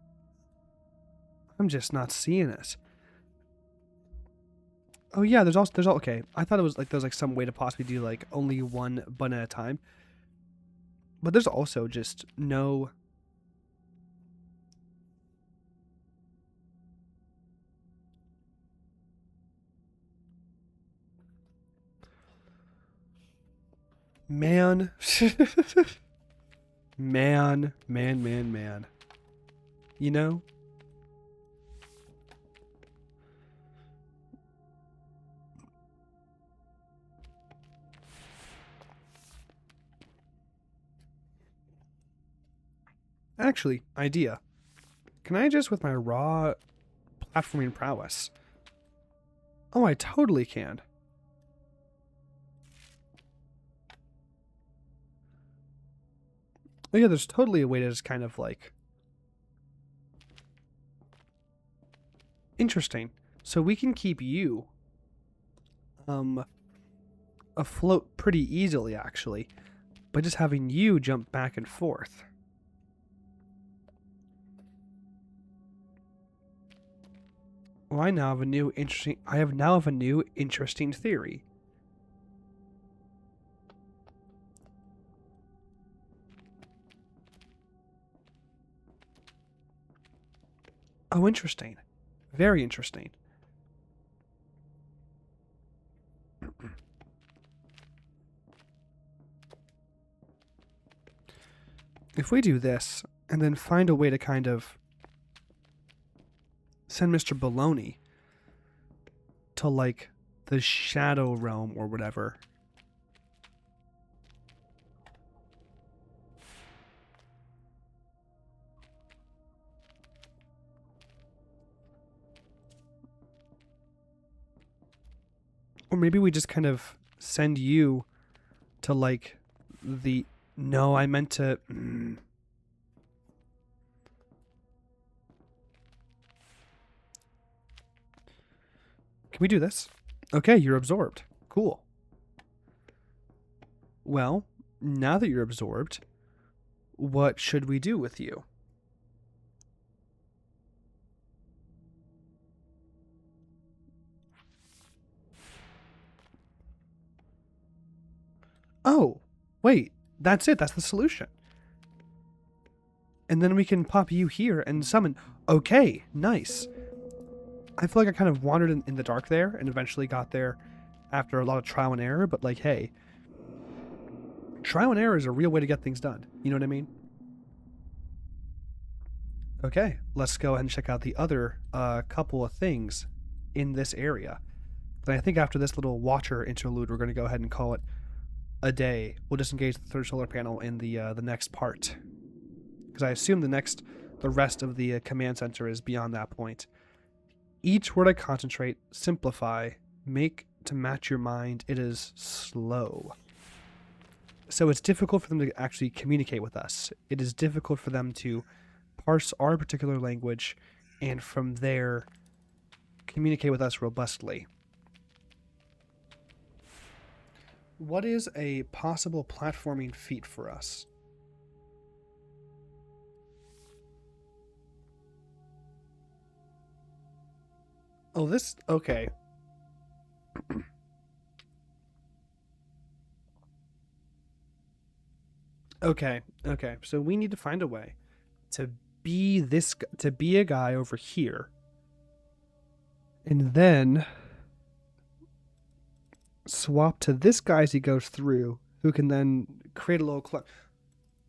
just not seeing it. Oh yeah, okay. I thought it was like there's like some way to possibly do like only one button at a time. But there's also just no... Man. Man. You know? Actually, idea. Can I just, with my raw platforming prowess... Oh, I totally can. Oh yeah, there's totally a way to just kind of like... Interesting. So we can keep you afloat pretty easily, actually, by just having you jump back and forth. Well, I now have a new interesting theory. Oh, interesting. Very interesting. if we do this and then find a way to kind of send Mr. Baloney to like the Shadow Realm or whatever. Or maybe we just kind of send you to like the... No, I meant to... Can we do this? Okay, you're absorbed. Cool. Well, now that you're absorbed, what should we do with you? Oh, wait. That's it. That's the solution. And then we can pop you here and summon... Okay, nice. I feel like I kind of wandered in the dark there and eventually got there after a lot of trial and error, but like, hey, trial and error is a real way to get things done. You know what I mean? Okay, let's go ahead and check out the other couple of things in this area. And I think after this little Watcher interlude, we're going to go ahead and call it a day. We'll disengage the third solar panel in the next part, because I assume the rest of the command center is beyond that point. Each word I concentrate, simplify, make to match your mind. It is slow. So it's difficult for them to actually communicate with us. It is difficult for them to parse our particular language and from there communicate with us robustly. What is a possible platforming feat for us? Oh, this... Okay. Okay. So we need to find a way to be a guy over here. And then swap to this guy as he goes through, who can then create a little club.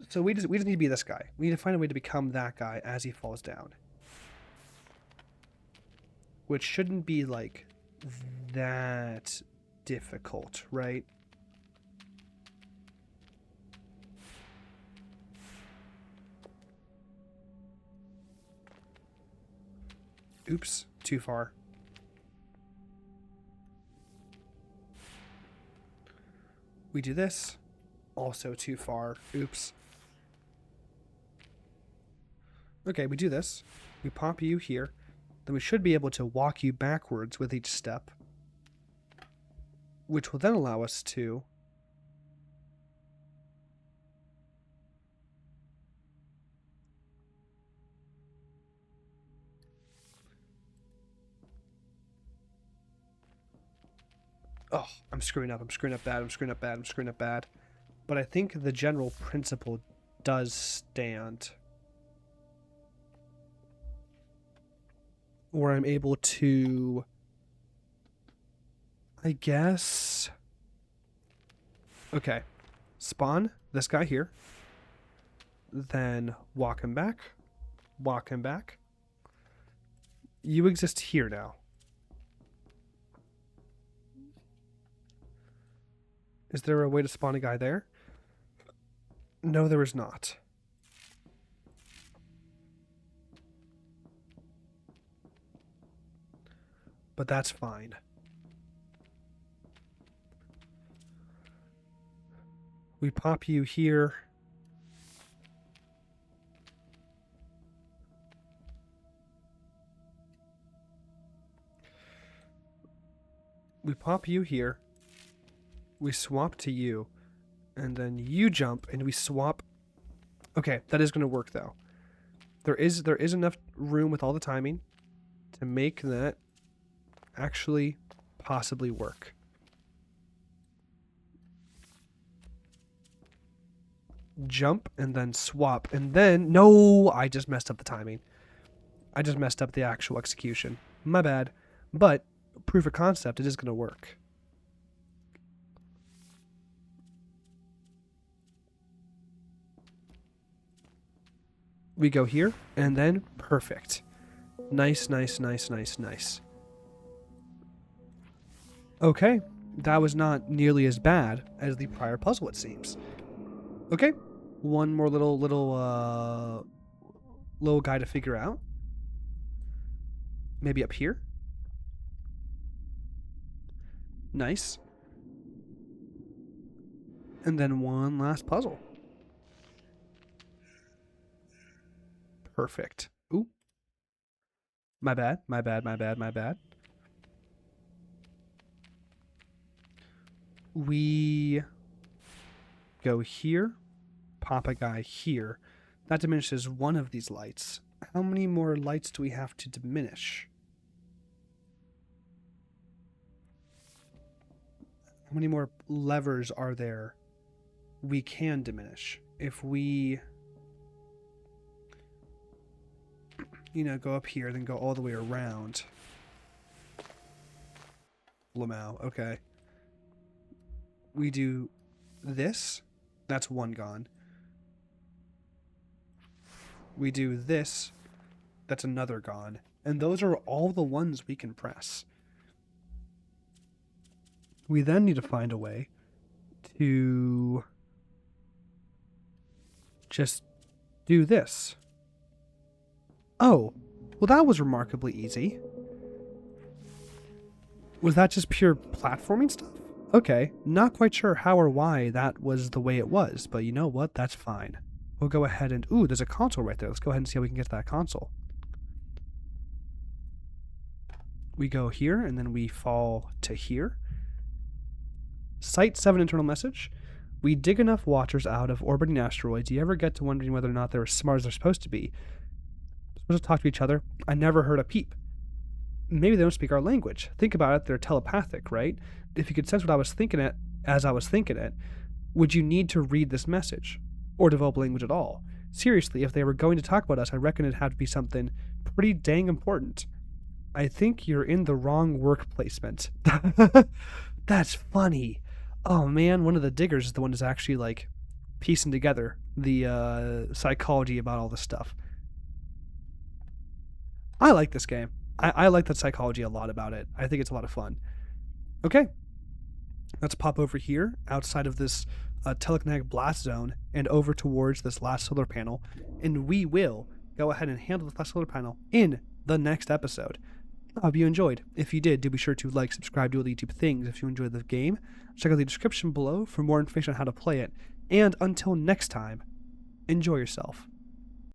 So we just need to be this guy. We need to find a way to become that guy as he falls down. Which shouldn't be like that difficult, right? Oops, too far. We do this. Also too far. Oops. Okay, we do this. We pop you here. Then we should be able to walk you backwards with each step, which will then allow us to I'm screwing up bad. But I think the general principle does stand. Or I'm able to, I guess... Okay. Spawn this guy here. Then walk him back. You exist here now. Is there a way to spawn a guy there? No, there is not. But that's fine. We pop you here. We pop you here. We swap to you. And then you jump and we swap. Okay, that is going to work though. There is enough room with all the timing to make that actually possibly work. Jump and then swap and then... No! I just messed up the timing. I just messed up the actual execution. My bad. But proof of concept, it is going to work. We go here, and then perfect. Nice, nice, nice, nice, nice. Okay, that was not nearly as bad as the prior puzzle, it seems. Okay, one more little guy to figure out. Maybe up here. Nice. And then one last puzzle. Perfect. Ooh. My bad, my bad, my bad, my bad. We go here, pop a guy here. That diminishes one of these lights. How many more lights do we have to diminish? How many more levers are there we can diminish? If we, go up here, then go all the way around. Lamau, okay. We do this. That's one gone. We do this. That's another gone. And those are all the ones we can press. We then need to find a way to just do this. Oh, well, that was remarkably easy. Was that just pure platforming stuff? Okay, not quite sure how or why that was the way it was, but you know what? That's fine. We'll go ahead and... Ooh, there's a console right there. Let's go ahead and see how we can get to that console. We go here, and then we fall to here. Site 7 internal message. We dig enough watchers out of orbiting asteroids. You ever get to wondering whether or not they're as smart as they're supposed to be? They're supposed to talk to each other. I never heard a peep. Maybe they don't speak our language. Think about it, they're telepathic, right? If you could sense what I was thinking it as I was thinking it, would you need to read this message? Or develop language at all? Seriously, if they were going to talk about us, I reckon it'd have to be something pretty dang important. I think you're in the wrong work placement. That's funny. Oh man, one of the diggers is the one that's actually piecing together the psychology about all this stuff. I like this game. I like that psychology a lot about it. I think it's a lot of fun. Okay. Let's pop over here outside of this telekinetic blast zone and over towards this last solar panel. And we will go ahead and handle this last solar panel in the next episode. I hope you enjoyed. If you did, do be sure to like, subscribe, do all the YouTube things. If you enjoyed the game, check out the description below for more information on how to play it. And until next time, enjoy yourself.